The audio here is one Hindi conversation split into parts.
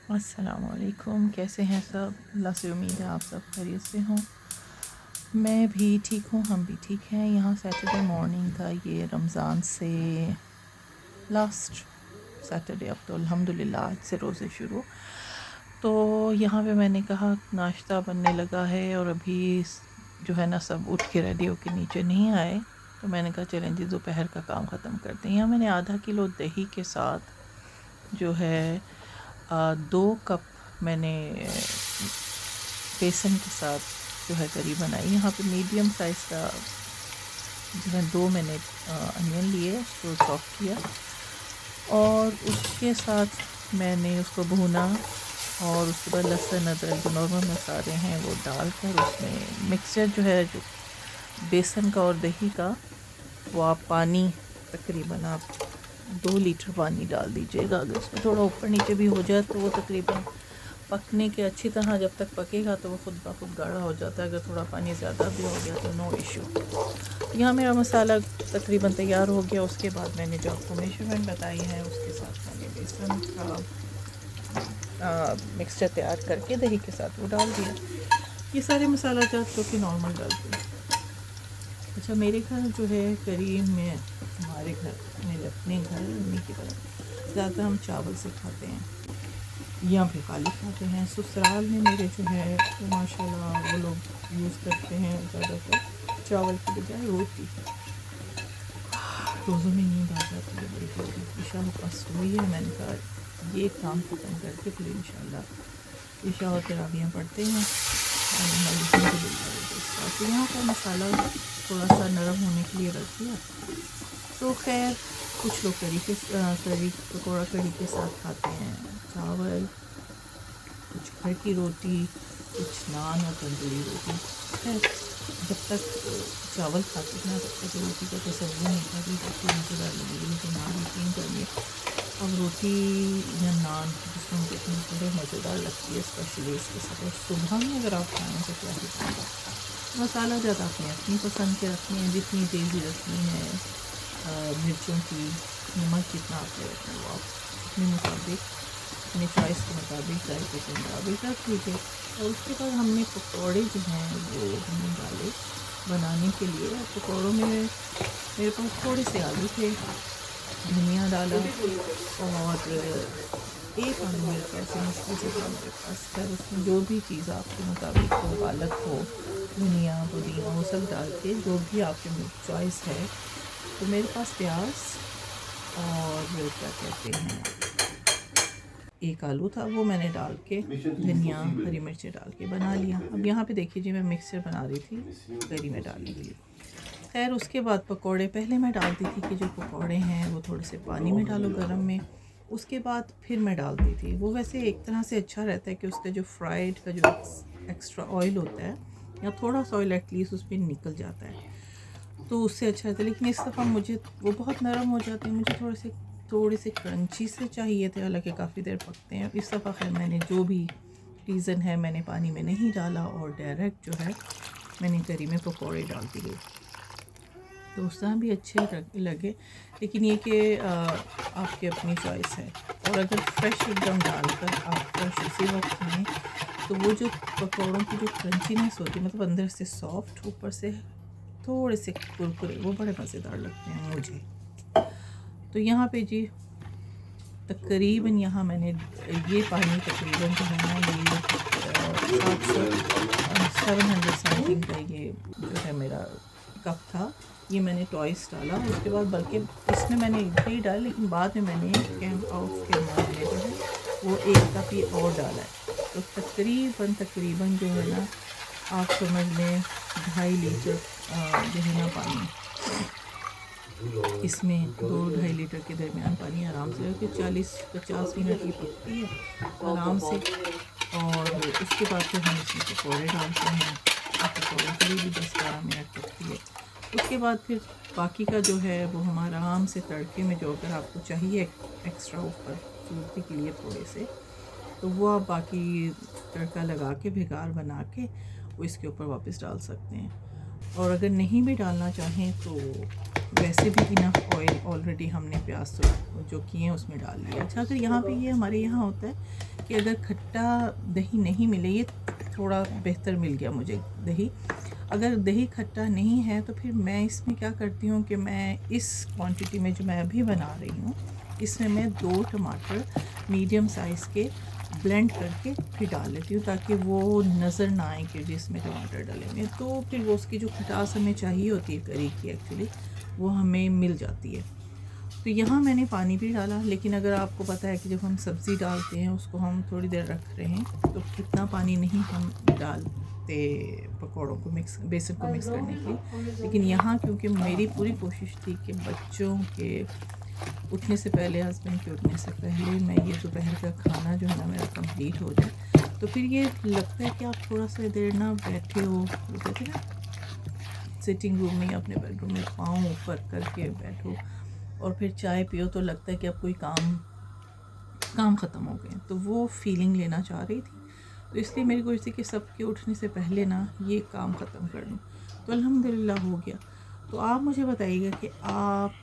अस्सलामुअलैकुम, कैसे हैं सब। अल्लाह से उम्मीद है आप सब खैरियत से हों। मैं भी ठीक हूँ, हम भी ठीक हैं। यहाँ सैटरडे मॉर्निंग था, ये रमज़ान से लास्ट सैटरडे। अब तो अल्हम्दुलिल्लाह आज से रोज़े शुरू। तो यहाँ पे मैंने कहा नाश्ता बनने लगा है और अभी जो है ना सब उठ के रेडी होके नीचे नहीं आए। तो मैंने कहा चलें जी दोपहर का काम ख़त्म करते हैं। यहाँ मैंने आधा किलो दही के साथ जो है 2 कप मैंने बेसन के साथ जो है करी बनाई। यहाँ पे मीडियम साइज़ का जो है 2 मैंने अनियन लिए, उसको चॉप किया और उसके साथ मैंने उसको भूना और उसके बाद लहसुन अदरक जो नॉर्मल मसाले हैं वो डालकर उसमें मिक्सचर जो है जो बेसन का और दही का, वो आप पानी तकरीबन आप 2 लीटर पानी डाल दीजिएगा। अगर उसमें थोड़ा ऊपर नीचे भी हो जाए तो वो तकरीबन पकने के अच्छी तरह जब तक पकेगा तो वो खुद ब खुद गाढ़ा हो जाता है। अगर थोड़ा पानी ज़्यादा भी हो गया तो नो इशू। यहाँ मेरा मसाला तकरीबन तैयार हो गया। उसके बाद मैंने जो आपको मेजरमेंट बताई है उसके साथ मैंने बेसन का मिक्सचर तैयार करके दही के साथ वो डाल दिया। ये सारे मसाला जात जो कि नॉर्मल डालते हैं। अच्छा, मेरे घर जो है करी में, हमारे घर मेरे अपने घर मम्मी की तरफ ज़्यादा हम चावल से खाते हैं या फिर खाली खाते हैं। ससुराल में मेरे जो है तो माशाल्लाह वो लोग यूज़ करते हैं ज़्यादातर चावल की बजाय रोटी। रोज़ों में नींद आ जाती है बड़ी जल्दी। ईशा पास हुई है, मैंने कहा ये काम ख़त्म करके फिर इंशाल्लाह ईशा और तरावियाँ पढ़ते हैं। तो यहाँ पर मसाला थोड़ा सा नरम होने के लिए रख दिया। तो खैर कुछ लोग करी पकौड़ा करी के साथ खाते हैं चावल, कुछ घर की रोटी, कुछ नान और तंदूरी रोटी। खैर जब तक चावल खाते हैं तब तक रोटी का तसव्वुर नहीं था कि सबसे मज़ेदार लगेगी, लेकिन नान यकीन करिए अब रोटी या नान जिसमें मुझे इतनी बड़े मज़ेदार लगती है, स्पेशली इसके साथ। और सुबह में अगर आप खाएँ तो क्या ही खाएगा। मसाला ज़्यादा आपने अपनी पसंद के रखनी है, जितनी तेज़ी रखनी है, मिर्चों की, नमक जितना आपने रखना वो आप अपने मुताबिक, अपनी चॉइस के मुताबिक, जायके के मुताबिक रख लीजिए। और उसके बाद हमने पकौड़े जो हैं वो हमने डाले बनाने के लिए। पकौड़ों में मेरे पास थोड़े से आलू थे, धनिया डाला और एक आलू मेरे पास मुश्किल से था मेरे पास। खैर उसमें जो भी चीज़ आपके मुताबिक हो, पालक हो, धनिया पुदीना, वो सब डाल के जो भी आपकी चॉइस है। तो मेरे पास प्याज और क्या कहते हैं एक आलू था, वो मैंने डाल के धनिया हरी मिर्चें डाल के बना लिया। अब यहाँ पे देखिए जी मैं मिक्सर बना रही थी करी में डालने के लिए। खैर उसके बाद पकोड़े पहले मैं डालती थी कि जो पकोड़े हैं वो थोड़े से पानी में डालो गरम में, उसके बाद फिर मैं डालती थी। वो वैसे एक तरह से अच्छा रहता है कि उसका जो फ्राइड का जो एक्स्ट्रा ऑयल होता है या थोड़ा सा ऑयल एटलीस्ट उस पर निकल जाता है, तो उससे अच्छा रहता है। लेकिन इस दफ़ा मुझे वो बहुत नरम हो जाते हैं, मुझे थोड़े से क्रंची से चाहिए थे, हालांकि काफ़ी देर पकते हैं। इस दफ़ा खैर मैंने जो भी रीज़न है मैंने पानी में नहीं डाला और डायरेक्ट जो है मैंने करी में पकौड़े डाल दिए, तो उस तरह भी अच्छे लगे। लेकिन ये कि आपकी अपनी चॉइस है। और अगर फ्रेश एकदम डालकर आप फ्रेश उसी वक्त खाएँ तो वो जो पकौड़ों की जो क्रंचीनेस होती है, मतलब अंदर से सॉफ्ट ऊपर से थोड़े से कुरकुरे, वो बड़े मज़ेदार लगते हैं मुझे। तो यहाँ पे जी तकरीबन यहाँ मैंने ये पानी तकरीबन जो है ना ये 700 समथिंग का ये जो है मेरा कप था। ये मैंने टॉइस डाला, उसके बाद बल्कि इसमें मैंने इतने डाला, लेकिन बाद में मैंने ऑफ कैमरा मैंने जो है वो 1 कप ये और डाला है। तो तकरीबन जो है ना आप समझ लें 2.5 लीटर जो है ना पानी इसमें 2-2.5 लीटर के दरमियान पानी आराम से रखे। 40-50 मिनट ये पकती है आराम से। और उसके बाद फिर हम इसमें पकौड़े डालते हैं। पकौड़े के लिए भी 10-12 मिनट पकती है। उसके बाद फिर बाकी का जो है वो हम आराम से तड़के में, जो अगर आपको चाहिए एक्स्ट्रा ऊपर सूरती के लिए थोड़े से, तो वो आप बाकी तड़का लगा के भिगार बना के वो इसके ऊपर वापस डाल सकते हैं। और अगर नहीं भी डालना चाहें तो वैसे भी इनफ ऑयल ऑलरेडी हमने प्याज तो जो किए हैं उसमें डाल लिया। अच्छा, अगर यहाँ पे ये हमारे यहाँ होता है कि अगर खट्टा दही नहीं मिले, ये थोड़ा बेहतर मिल गया मुझे दही, अगर दही खट्टा नहीं है तो फिर मैं इसमें क्या करती हूँ कि मैं इस क्वांटिटी में जो मैं अभी बना रही हूँ इसमें मैं 2 टमाटर मीडियम साइज़ के ब्लेंड करके फिर डाल लेती हूँ, ताकि वो नज़र ना आए कि जिसमें टमाटर डलेंगे, तो फिर वो उसकी जो खटास हमें चाहिए होती है करी की एक्चुअली वो हमें मिल जाती है। तो यहाँ मैंने पानी भी डाला, लेकिन अगर आपको पता है कि जब हम सब्ज़ी डालते हैं उसको हम थोड़ी देर रख रहे हैं तो इतना पानी नहीं हम डालते पकौड़ों को बेसन को मिक्स करने के लिए। लेकिन यहाँ क्योंकि मेरी पूरी कोशिश थी कि बच्चों के उठने से पहले, हस्बैंड के उठने से पहले मैं ये दोपहर का खाना जो है ना मेरा कंप्लीट हो जाए, तो फिर ये लगता है कि आप थोड़ा सा देर ना बैठे हो, कहते हैं ना सिटिंग रूम में अपने बेडरूम में पाँव ऊपर करके बैठो और फिर चाय पियो, तो लगता है कि अब कोई काम ख़त्म हो गए। तो वो फीलिंग लेना चाह रही थी, तो इसलिए मेरी कोशिश थी कि सबके उठने से पहले ना ये काम ख़त्म कर लूँ। तो अल्हम्दुलिल्लाह हो गया। तो आप मुझे बताइएगा कि आप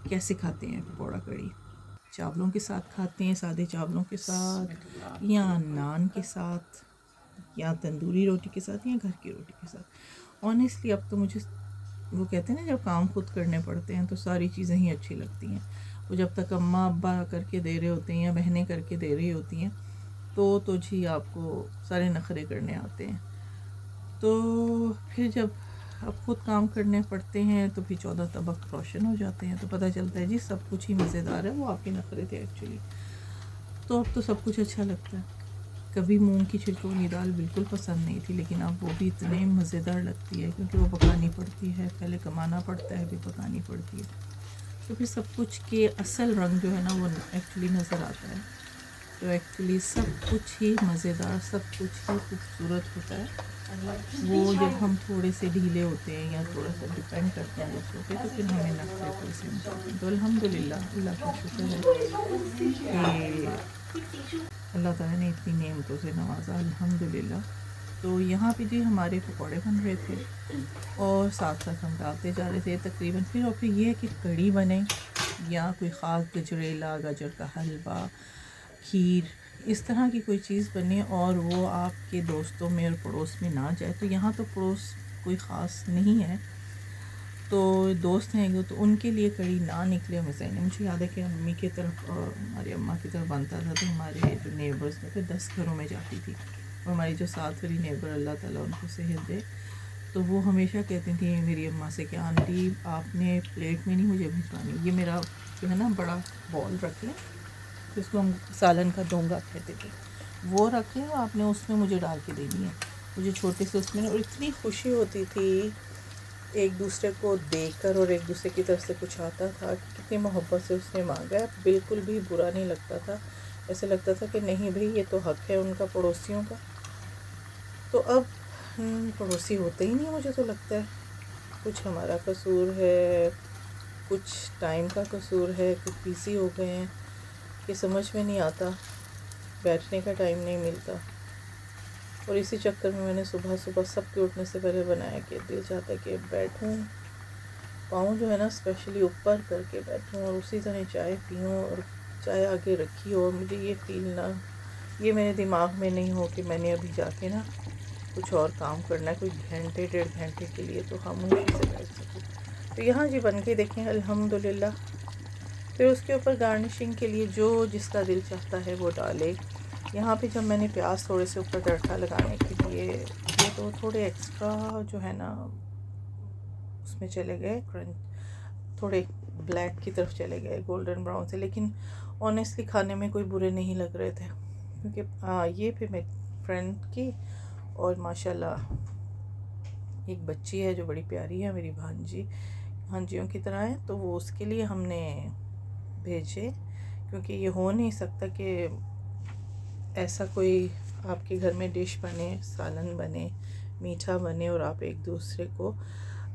कैसे खाते हैं पकौड़ा कड़ी? चावलों के साथ खाते हैं, सादे चावलों के साथ, या नान के साथ, या तंदूरी रोटी के साथ, या घर की रोटी के साथ? ऑनेस्टली अब तो मुझे, वो कहते हैं ना जब काम खुद करने पड़ते हैं तो सारी चीज़ें ही अच्छी लगती हैं। वो जब तक अम्मा अब्बा करके दे रहे होते हैं या बहनें करके दे रही होती हैं तो जी आपको सारे नखरे करने आते हैं। तो फिर जब अब खुद काम करने पड़ते हैं तो फिर 14 तबक रोशन हो जाते हैं, तो पता चलता है जी सब कुछ ही मज़ेदार है, वो आपके नखरे थे एक्चुअली। तो अब तो सब कुछ अच्छा लगता है। कभी मूंग की छिलकोनी दाल बिल्कुल पसंद नहीं थी, लेकिन अब वो भी इतने मज़ेदार लगती है क्योंकि वो पकानी पड़ती है, पहले कमाना पड़ता है, फिर पकानी पड़ती है, तो फिर सब कुछ के असल रंग जो है ना वो एक्चुअली नज़र आता है। तो एक्चुअली सब कुछ ही मज़ेदार, सब कुछ ही खूबसूरत होता है। वो जब हम थोड़े से ढीले होते हैं या थोड़ा सा डिपेंड करते हैं दूसरों पे, तो फिर हमें नखरे थोड़े से मिलते हैं। तो अल्हम्दुलिल्लाह अल्लाह का शुक्र है कि अल्लाह ताला ने इतनी नेमतों से नवाजा, अल्हम्दुलिल्लाह। तो यहाँ पे जी हमारे पकौड़े बन रहे थे और साथ साथ हम डालते जा रहे थे तकरीबन। फिर और फिर ये है कि कड़ी बने या कोई ख़ास गजरेला, गाजर का हलवा, खीर, इस तरह की कोई चीज़ बने और वो आपके दोस्तों में और पड़ोस में ना जाए, तो यहाँ तो पड़ोस कोई ख़ास नहीं है, तो दोस्त हैं तो उनके लिए कड़ी ना निकले मज़ा नहीं। मुझे याद है कि मम्मी की तरफ और हमारी अम्मा की तरफ बनता था तो हमारे जो नेबर्स में थे 10 घरों में जाती थी, और हमारी जो साथ वाली नेबर अल्लाह ताला उनको सेहत दे, तो वो हमेशा कहती थी मेरी अम्मा से कि आंटी आपने प्लेट में नहीं मुझे भिजवानी, ये मेरा जो है ना बड़ा बॉल रख लें, जिसको हम सालन का डोंगा कहते थे, वो रख लें और आपने उसमें मुझे डाल के देनी है। मुझे छोटे से उसमें, और इतनी खुशी होती थी एक दूसरे को देखकर, और एक दूसरे की तरफ से कुछ आता था, कितनी मोहब्बत से उसने मांगा है, बिल्कुल भी बुरा नहीं लगता था। ऐसे लगता था कि नहीं भाई ये तो हक़ है उनका, पड़ोसियों का। तो अब पड़ोसी होते ही नहीं, मुझे तो लगता है कुछ हमारा कसूर है, कुछ टाइम का कसूर है, कुछ बिज़ी हो गए हैं कि समझ में नहीं आता, बैठने का टाइम नहीं मिलता। और इसी चक्कर में मैंने सुबह सुबह सबके उठने से पहले बनाया कि दिल चाहता है कि बैठूं, पाँव जो है ना स्पेशली ऊपर करके बैठूं और उसी तरह चाय पीऊं, और चाय आगे रखी हो और मुझे ये फील ना, ये मेरे दिमाग में नहीं हो कि मैंने अभी जाके ना कुछ और काम करना है कोई घंटे 1.5 घंटे के लिए, तो खामोशी से बैठ सकूँ। तो यहाँ जी बन के देखें अल्हम्दुलिल्लाह। फिर उसके ऊपर गार्निशिंग के लिए जो जिसका दिल चाहता है वो डाले। यहाँ पे जब मैंने प्याज थोड़े से ऊपर तड़का लगाने के लिए ये तो थोड़े एक्स्ट्रा जो है ना उसमें चले गए, क्रंच थोड़े ब्लैक की तरफ चले गए, गोल्डन ब्राउन से, लेकिन ऑनेस्टली खाने में कोई बुरे नहीं लग रहे थे, क्योंकि ये फिर मेरी फ्रेंड की, और माशाल्लाह एक बच्ची है जो बड़ी प्यारी है, मेरी भांजी, भांजियों की तरह है, तो वो उसके लिए हमने भेजे, क्योंकि ये हो नहीं सकता कि ऐसा कोई आपके घर में डिश बने, सालन बने, मीठा बने और आप एक दूसरे को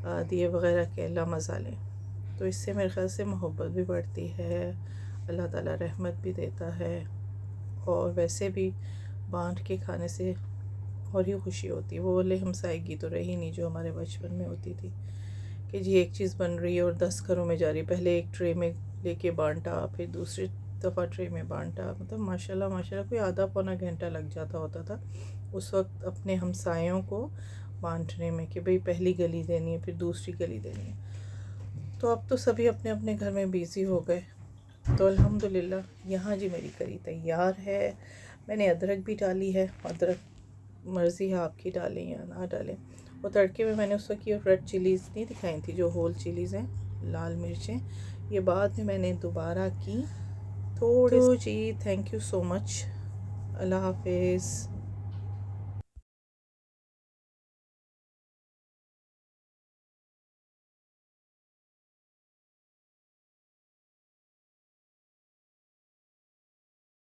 दिए वगैरह के अल्लाह मज़ा लें। तो इससे मेरे ख़्याल से मोहब्बत भी बढ़ती है, अल्लाह ताला रहमत भी देता है, और वैसे भी बांट के खाने से और ही खुशी होती है। वो वाले हमसाएगी तो रही नहीं जो हमारे बचपन में होती थी कि जी एक चीज़ बन रही है और 10 घरों में जा रही है। पहले एक ट्रे में लेके बांटा, फिर दूसरी दफ़ा ट्रे में बांटा, मतलब माशाल्लाह माशाल्लाह कोई आधा पौना घंटा लग जाता होता था उस वक्त अपने हमसायों को बांटने में कि भाई पहली गली देनी है, फिर दूसरी गली देनी है। तो अब तो सभी अपने अपने घर में बिज़ी हो गए। तो अल्हम्दुलिल्लाह यहाँ जी मेरी करी तैयार है। मैंने अदरक भी डाली है, अदरक मर्ज़ी है आपकी डालें या ना डालें। और तड़के में मैंने उस वक्त ये रेड चिलीज़ नहीं दिखाई थी, जो होल चिलीज़ हैं, लाल मिर्चें, ये बाद में मैंने दोबारा की थोड़ी। तो जी थैंक यू सो मच, अल्लाह हाफिज़।